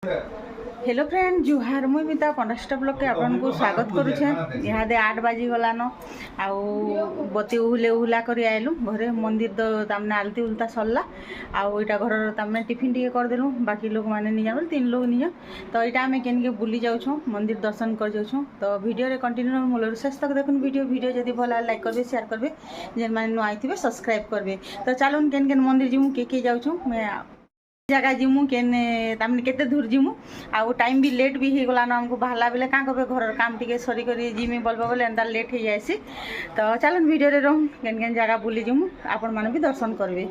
Hello friend जुहार मुई मिता पंडास्टा block के आपन को स्वागत करुछे। यहाँ दे 8 बाजी गलान आउ बती उहुले उहुला कर आइलु घरे मंदिर तो तामने आलती उलता सरला आउ इटा घर तामने टिफिन टिके कर देलु बाकी लोग माने नि जान 3 लोग निज तो इटा आमे केन के बुली जाउछो मंदिर दर्शन कर जाउछो। तो वीडियो रे कंटिन्यू मोलर शेष तक देखुन वीडियो जदी भला लाइक करबे शेयर करबे जेन माने नु आइथिबे सब्सक्राइब करबे। तो चलुन केन केन मंदिर जिमु के जाउछो मैं जगह जिमु केने तामने केते दूर जिमु आउ टाइम भी लेट भी हो गलान हमको बाहला बेले का कबे घर काम टिके सरी करी जिमी बोलबो बोले एंदा लेट हो जायसी। तो चलन वीडियो रे रहूं केन केन जगह बुली जिमु आपण माने भी दर्शन करबे।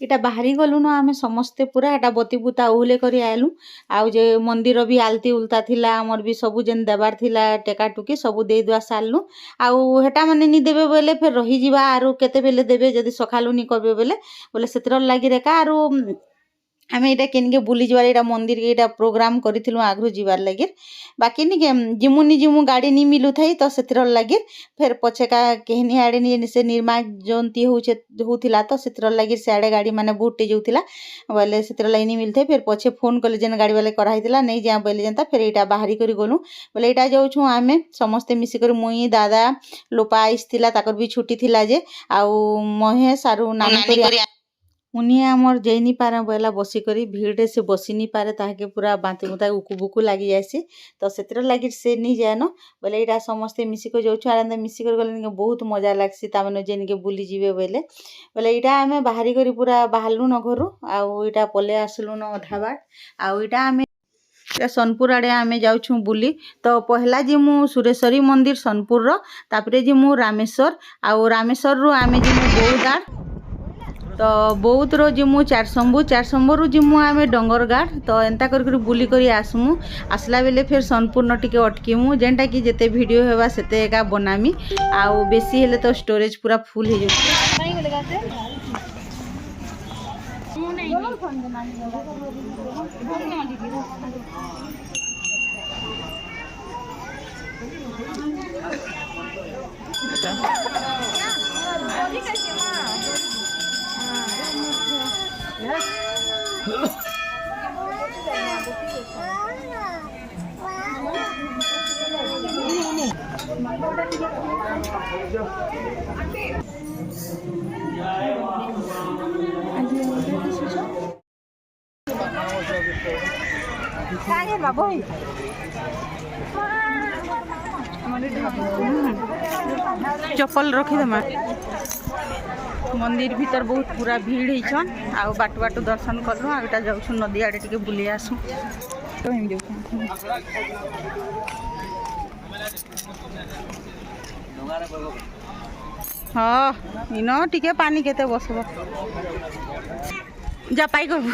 इटा बाहरी गलु न आमे समस्ते पूरा एटा बतीबुता उहुले करी आइलु आउ जे मंदिर भी आलती उलता थिला हमर भी सबु जेन देबार थिला टेका टुकी सबु दे दुआ सालनु आउ हेटा माने नि देबे बोले फिर रही जिबा आरो केते बेले देबे जदी सखालु नि करबे बोले सेतर लागि रेका आरो आमे इटा केनके बुली जबार इटा मंदिर के इटा प्रोग्राम करिथिलु आग्रु जिबार लागि बाकी नि जिमु गाड़ी नि मिलु थाई तो सेतर लागि फिर पछेका केहनी आडे नि से निर्माण जंती होथिला तो सेतर लागि से आडे गाड़ी माने बुटे जोथिला बोले सेतर लागि नि मिलथे फिर पछे फोन कले जेन गाड़ी वाले करा हितला नै जा बोले जनता फिर इटा बाहरी करी गलु बोले इटा जाउछु आमे समस्ते मिसी कर मुई दादा लोपा आइसथिला ताकर भी छुट्टी थिला जे आउ महेश आरु नानी करी उनी आमर जैनी पारे बोला बसी करी भीड़ से बसी नी पारे ताके पूरा बांती मुता उकु बुकु लागी जायसी तो सेतर लागि से नी जानो बोले इटा समस्ते मिसी को जाउछु आरंदे मिसी कर गले बहुत मजा लागसी ता माने जेन के बुली जिवे बोले इटा आमे बाहरी करी पूरा बाहरलु न घरु आउ इटा पले आसलु न अधा बाट आउ इटा आमे सोनपुर आड़े आमे जाउछु बुली। तो पहला जिमु सुरेश्वरी मंदिर सोनपुर रो तापरे जिमु रामेश्वर आउ रामेश्वर रु आमे जिमु बौदार तो बौद्ध रो जिमु चार शंभु रु जिमु आमे डंगरगाड़ तो एंता कर बुली करी आसमु आसला बेले फिर सोनपुर न टिके अटकीमु जेनटा कि जेते वीडियो हेबा सेते एका बनामी आउ बेसी हेले तो स्टोरेज पूरा फुल हे चप्पल रखी दमा मंदिर भीतर बहुत पूरा भीड़ होइछन आउ बाट बाट दर्शन करलु आटा जाउछु नदी आड़े टिके बुली आसु तो हम देखु हाँ इनो टिके पानी केते बसबो जा पाई करबो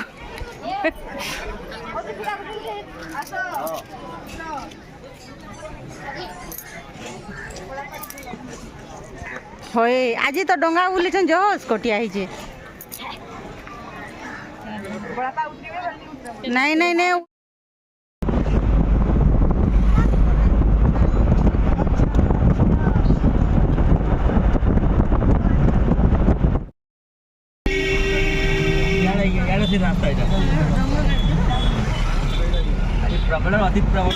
होय आज तो डंगा बुली छन जहाज कटिया ही जे नहीं नहीं नहीं रास्ता प्रबल अति प्रबल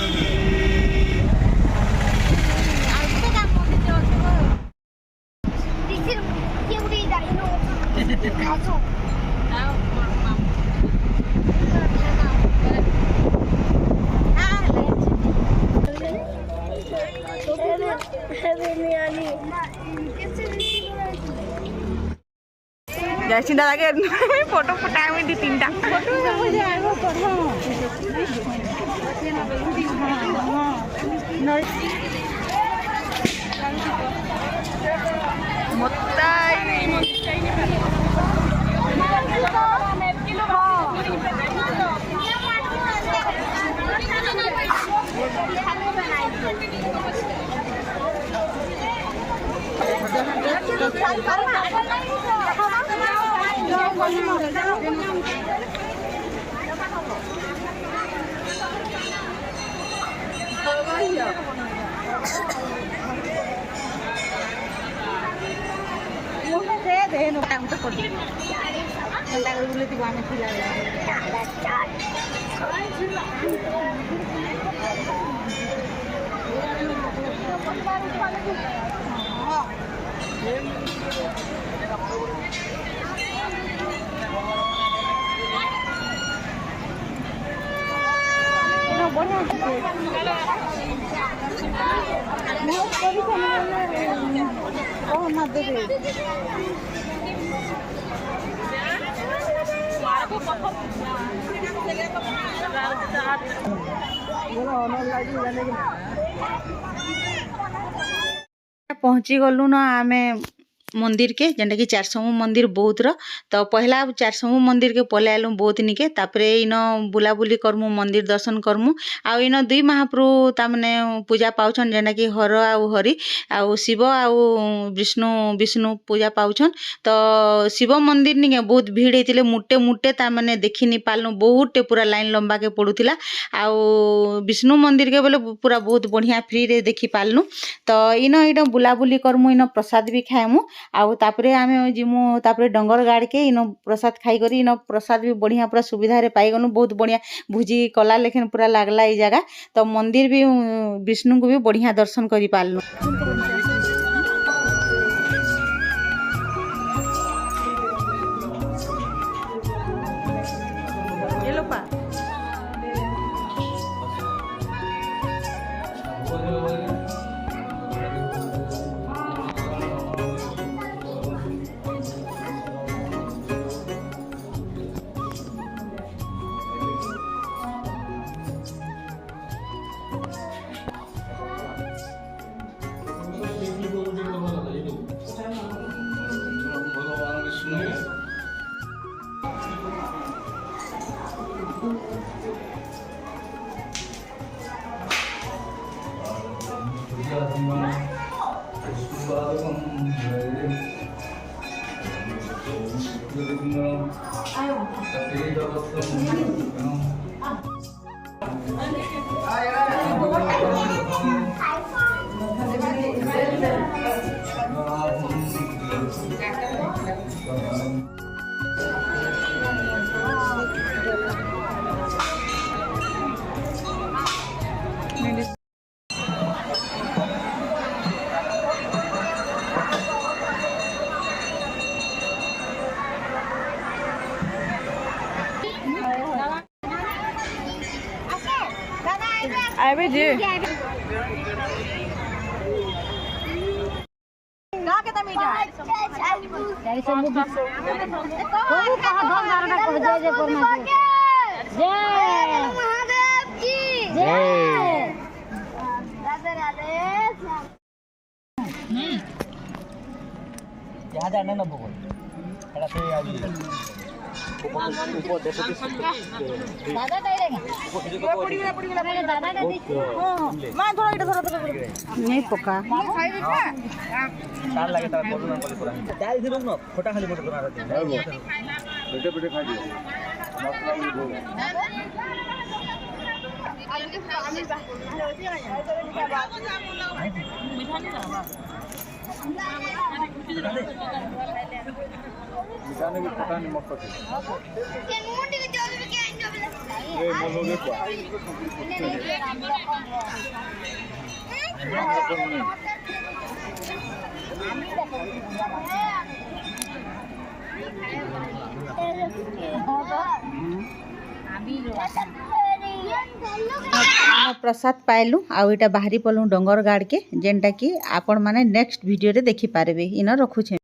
जैसिंदा लगे फोटो फटाए में दी तीनटा फोटो हो जाएगा पर କେନ୍ତା କରି ବୁଲେଇଥିବୁ ଆମେ ଥିଲା ବଢ଼ିଆ ଦେବେ पहुँची गलु न आमे मंदिर के जेनटा कि चारसमू मंदिर बौद्ध रो तो पहला चारसमू मंदिर के पले आलु बौद्ध निके तापरे इन बुलाबुली करमु मंदिर दर्शन करमु आ इन दुई महाप्रभु तामने पूजा पाउछन जेनटा कि हर आउ हरि आउ शिव आउ विष्णु पूजा पाउछन तो शिव मंदिर निके बहुत भीड़ हेतिले मुटे मुटे तामने देखि नि पालनु बहुत पूरा लाइन लंबा के पड़ुथिला आउ विष्णु मंदिर के बोले पूरा बहुत बढ़िया फ्री रे देखि पालनु तो इन बुलाबुली करमु इन प्रसाद भी खाएमु आउ तापरे आमे जिमु तापरे डंगर गाड़ के इन प्रसाद खाई करी इन प्रसाद भी बढ़िया पूरा सुविधा रे पाई गनु बहुत बढ़िया भुजी कला लेखन पूरा लागला ई जगह तो मंदिर भी विष्णु को भी बढ़िया दर्शन करी पालनु आबे जे का केता मीठा गाड़ी सब को कहा धन धारणा कर जय जय परमात्मा जय महादेव की जय राधे राधे यहाँ जाना ना भगवान खड़ा से आगे ऊपर देखो दादा डायरेगा पड़ी गला दादा दे मां थोड़ा इधर थोड़ा नहीं पका चार लगे तार बोलना बोले पूरा चार इधर रुक ना छोटा खाली बोल बना दे बेटे बेटे खा लियो मसला ये बोल मिठाने की पता नहीं मत कर ये मोलो के क्या प्रसाद पाइलु आउ इटा बाहरी पलु डंगर गाड़ के जेनटा कि आपण माने नेक्स्ट वीडियो रे देखि पारबे इन रखुछे।